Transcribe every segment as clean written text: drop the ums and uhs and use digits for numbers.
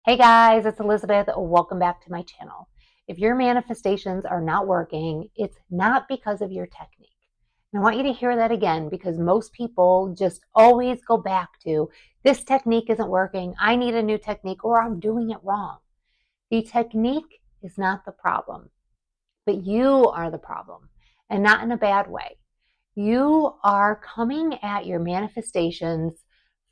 Hey guys, it's Elizabeth. Welcome back to my channel. If your manifestations are not working, it's not because of your technique. And I want you to hear that again because most people just always go back to this technique isn't working, I need a new technique, or I'm doing it wrong. The technique is not the problem, but you are the problem, and not in a bad way. You are coming at your manifestations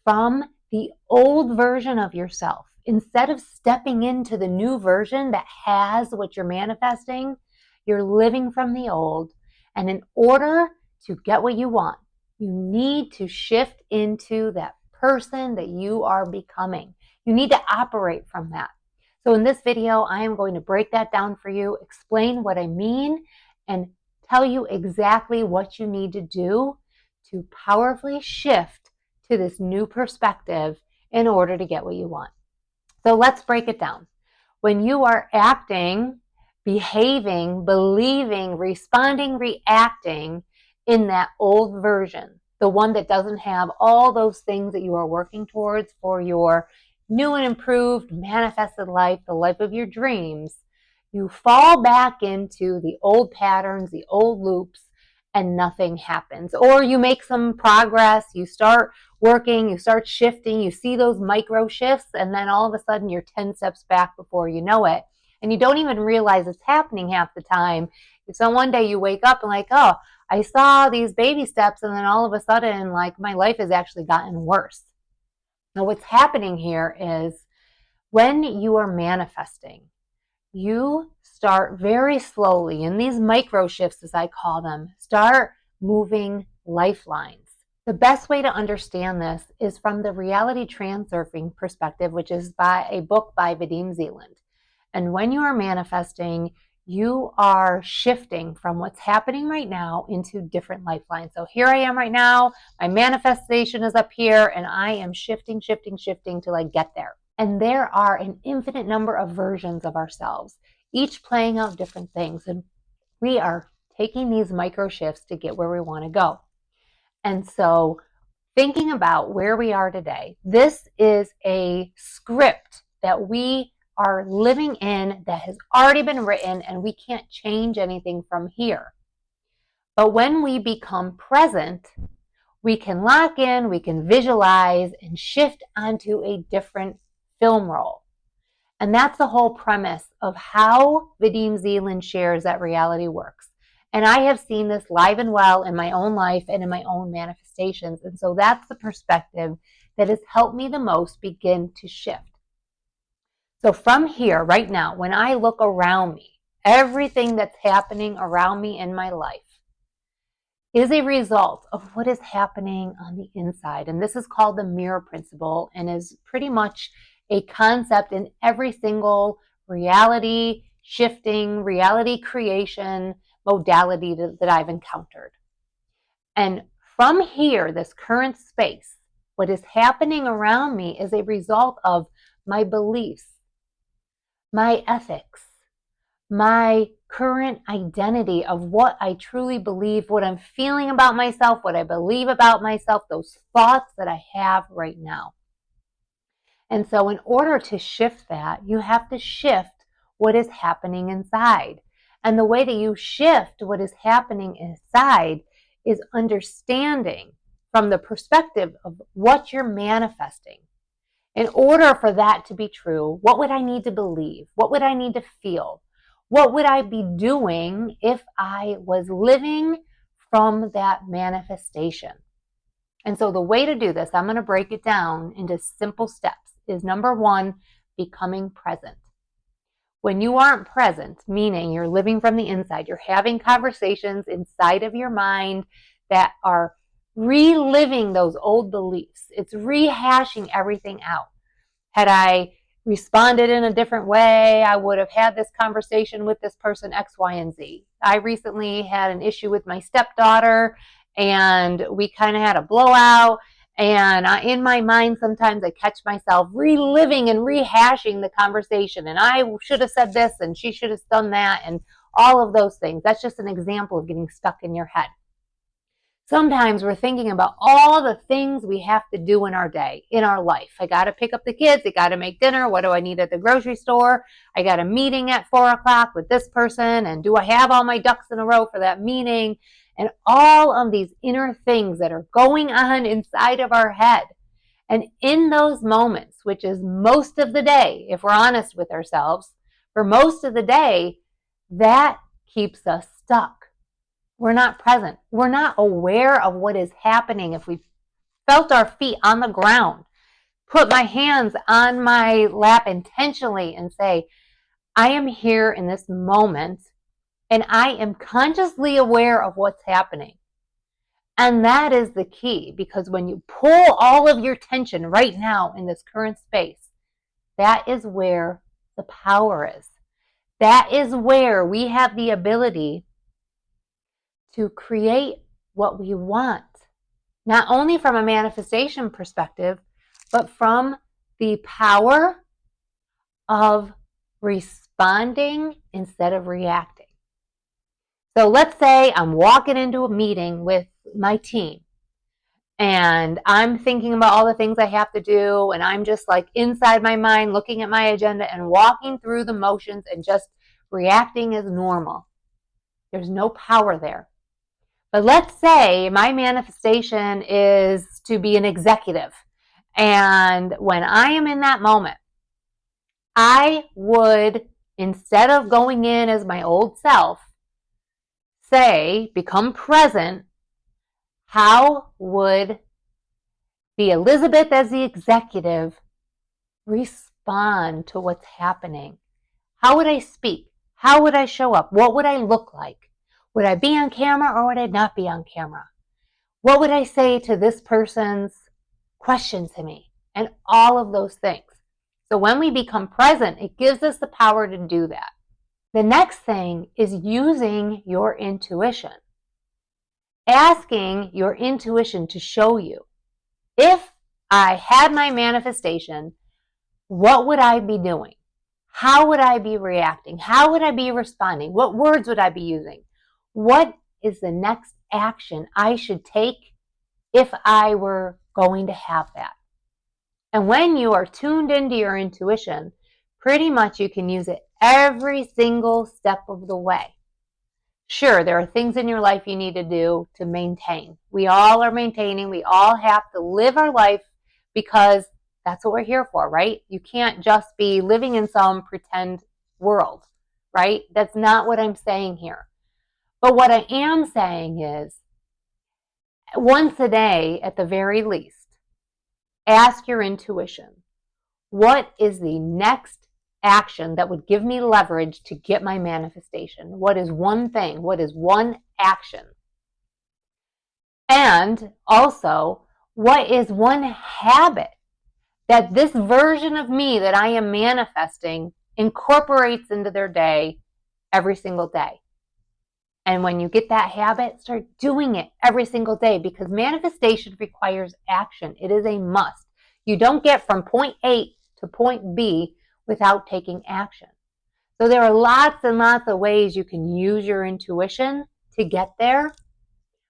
from the old version of yourself. Instead of stepping into the new version that has what you're manifesting, you're living from the old. And in order to get what you want, you need to shift into that person that you are becoming. You need to operate from that. So in this video, I am going to break that down for you, explain what I mean, and tell you exactly what you need to do to powerfully shift to this new perspective in order to get what you want. So let's break it down. When you are acting, behaving, believing, responding, reacting in that old version, the one that doesn't have all those things that you are working towards for your new and improved manifested life, the life of your dreams, you fall back into the old patterns, the old loops, and nothing happens. Or you make some progress, you start working, you start shifting, you see those micro shifts, and then all of a sudden you're 10 steps back before you know it. And you don't even realize it's happening half the time. So one day you wake up and like, oh, I saw these baby steps, and then all of a sudden, like, my life has actually gotten worse. Now, what's happening here is when you are manifesting, you start very slowly in these micro shifts, as I call them, start moving lifelines. The best way to understand this is from the reality transurfing perspective, which is by a book by Vadim Zeland. And when you are manifesting, you are shifting from what's happening right now into different lifelines. So here I am right now, my manifestation is up here, and I am shifting till I get there. And there are an infinite number of versions of ourselves, each playing out different things. And we are taking these micro shifts to get where we want to go. And so thinking about where we are today, this is a script that we are living in that has already been written, and we can't change anything from here. But when we become present, we can lock in, we can visualize, and shift onto a different film roll. And that's the whole premise of how Vadim Zeland shares that reality works. And I have seen this live and well in my own life and in my own manifestations. And so that's the perspective that has helped me the most begin to shift. So from here, right now, when I look around me, everything that's happening around me in my life is a result of what is happening on the inside. And this is called the mirror principle, and is pretty much a concept in every single reality shifting, reality creation modality that I've encountered. And from here, this current space, what is happening around me is a result of my beliefs, my ethics, my current identity of what I truly believe, what I'm feeling about myself, what I believe about myself, those thoughts that I have right now. And so in order to shift that, you have to shift what is happening inside. And the way that you shift what is happening inside is understanding from the perspective of what you're manifesting. In order for that to be true, what would I need to believe? What would I need to feel? What would I be doing if I was living from that manifestation? And so the way to do this, I'm going to break it down into simple steps, is number one, becoming present. When you aren't present, meaning you're living from the inside, you're having conversations inside of your mind that are reliving those old beliefs. It's rehashing everything out. Had I responded in a different way, I would have had this conversation with this person X, Y, and Z. I recently had an issue with my stepdaughter, and we kind of had a blowout. And in my mind, sometimes I catch myself reliving and rehashing the conversation. And I should have said this, and she should have done that, and all of those things. That's just an example of getting stuck in your head. Sometimes we're thinking about all the things we have to do in our day, in our life. I got to pick up the kids. I got to make dinner. What do I need at the grocery store? I got a meeting at 4 o'clock with this person. And do I have all my ducks in a row for that meeting? And all of these inner things that are going on inside of our head. And in those moments, which is most of the day, if we're honest with ourselves, for most of the day, that keeps us stuck. We're not present. We're not aware of what is happening. If we felt our feet on the ground, put my hands on my lap intentionally and say, I am here in this moment and I am consciously aware of what's happening. And that is the key, because when you pull all of your tension right now in this current space, that is where the power is. That is where we have the ability to create what we want, not only from a manifestation perspective, but from the power of responding instead of reacting. So let's say I'm walking into a meeting with my team and I'm thinking about all the things I have to do, and I'm just like inside my mind looking at my agenda and walking through the motions and just reacting as normal. There's no power there. But let's say my manifestation is to be an executive. And when I am in that moment, I would, instead of going in as my old self, say, become present, how would the Elizabeth as the executive respond to what's happening? How would I speak? How would I show up? What would I look like? Would I be on camera or would I not be on camera? What would I say to this person's question to me? And all of those things. So when we become present, it gives us the power to do that. The next thing is using your intuition. Asking your intuition to show you. If I had my manifestation, what would I be doing? How would I be reacting? How would I be responding? What words would I be using? What is the next action I should take if I were going to have that? And when you are tuned into your intuition, pretty much you can use it every single step of the way. Sure, there are things in your life you need to do to maintain. We all are maintaining. We all have to live our life because that's what we're here for, right? You can't just be living in some pretend world, right? That's not what I'm saying here. But what I am saying is, once a day at the very least, ask your intuition, what is the next action that would give me leverage to get my manifestation? What is one thing? What is one action? And also, what is one habit that this version of me that I am manifesting incorporates into their day every single day? And when you get that habit, start doing it every single day, because manifestation requires action. It is a must. You don't get from point A to point B without taking action. So there are lots and lots of ways you can use your intuition to get there.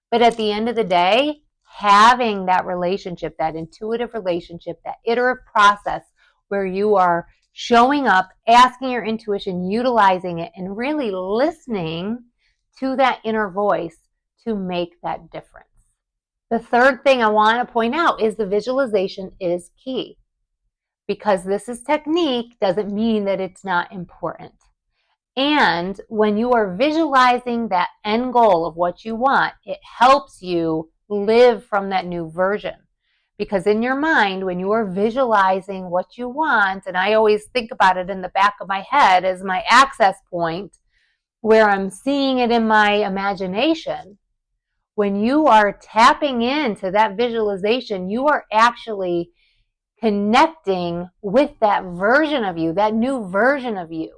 But at the end of the day, having that relationship, that intuitive relationship, that iterative process where you are showing up, asking your intuition, utilizing it, and really listening to that inner voice to make that difference. The third thing I want to point out is the visualization is key. Because this is technique doesn't mean that it's not important. And when you are visualizing that end goal of what you want, it helps you live from that new version. Because in your mind, when you are visualizing what you want, and I always think about it in the back of my head as my access point, where I'm seeing it in my imagination, when you are tapping into that visualization, you are actually connecting with that version of you, that new version of you.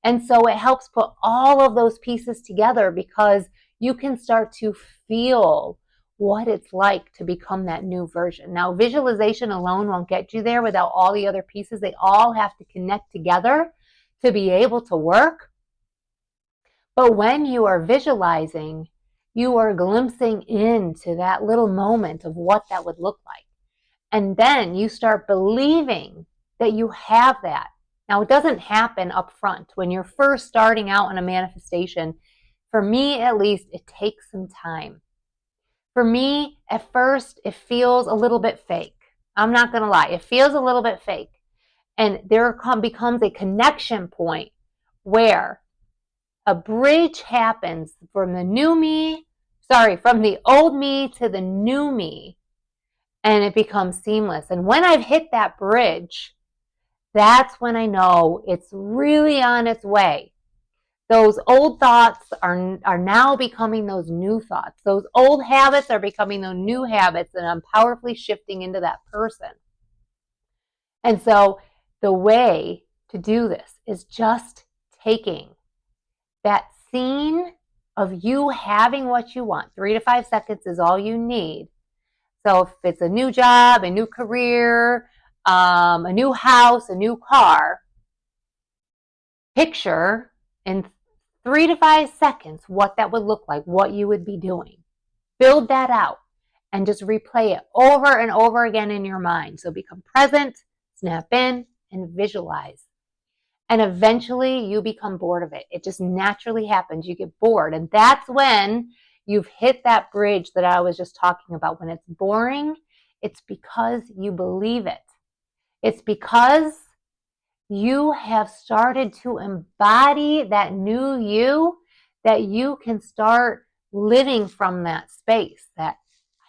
And so it helps put all of those pieces together, because you can start to feel what it's like to become that new version. Now, visualization alone won't get you there without all the other pieces. They all have to connect together to be able to work. But when you are visualizing, you are glimpsing into that little moment of what that would look like. And then you start believing that you have that. Now, it doesn't happen up front. When you're first starting out in a manifestation, for me at least, it takes some time. For me, at first, it feels a little bit fake. I'm not going to lie. It feels a little bit fake. And there becomes a connection point where a bridge happens from the old me to the new me, and it becomes seamless. And when I've hit that bridge, that's when I know it's really on its way. Those old thoughts are now becoming those new thoughts. Those old habits are becoming those new habits, and I'm powerfully shifting into that person. And so the way to do this is just taking that scene of you having what you want. 3 to 5 seconds is all you need. So if it's a new job, a new career, a new house, a new car, picture in 3 to 5 seconds what that would look like, what you would be doing. Build that out and just replay it over and over again in your mind. So become present, snap in, and visualize. And eventually you become bored of it. It just naturally happens. You get bored. And that's when you've hit that bridge that I was just talking about. When it's boring, it's because you believe it. It's because you have started to embody that new you, that you can start living from that space that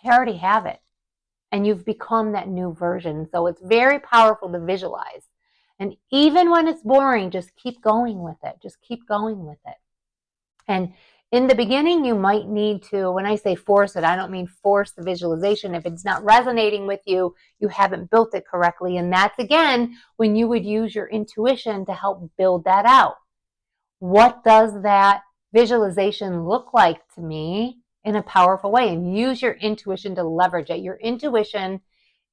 I already have it. And you've become that new version. So it's very powerful to visualize. And even when it's boring, just keep going with it. Just keep going with it. And in the beginning, you might need to, when I say force it, I don't mean force the visualization. If it's not resonating with you, you haven't built it correctly. And that's, again, when you would use your intuition to help build that out. What does that visualization look like to me in a powerful way? And use your intuition to leverage it. Your intuition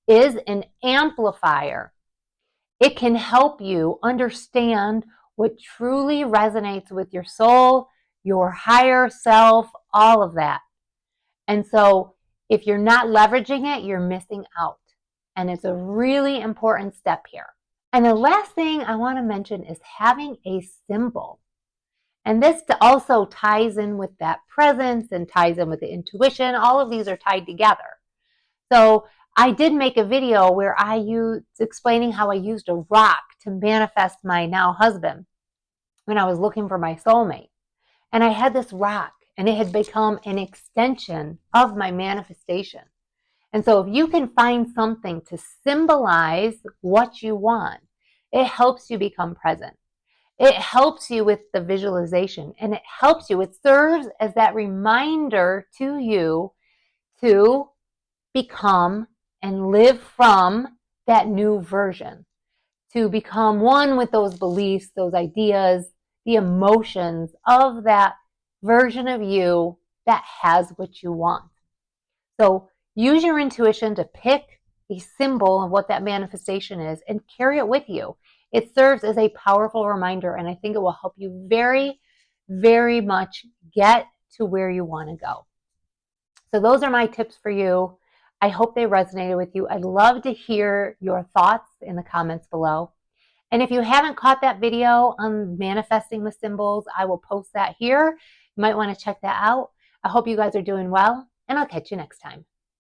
is an amplifier. It can help you understand what truly resonates with your soul, your higher self, all of that. And so if you're not leveraging it, you're missing out. And it's a really important step here. And the last thing I want to mention is having a symbol. And this also ties in with that presence and ties in with the intuition. All of these are tied together. So I did make a video where I used explaining how I used a rock to manifest my now husband when I was looking for my soulmate. And I had this rock, and it had become an extension of my manifestation. And so if you can find something to symbolize what you want, it helps you become present. It helps you with the visualization, and it helps you. It serves as that reminder to you to become and live from that new version, to become one with those beliefs, those ideas, the emotions of that version of you that has what you want. So use your intuition to pick a symbol of what that manifestation is and carry it with you. It serves as a powerful reminder, and I think it will help you very, very much get to where you want to go. So those are my tips for you. I hope they resonated with you. I'd love to hear your thoughts in the comments below. And if you haven't caught that video on manifesting with symbols, I will post that here. You might want to check that out. I hope you guys are doing well, and I'll catch you next time.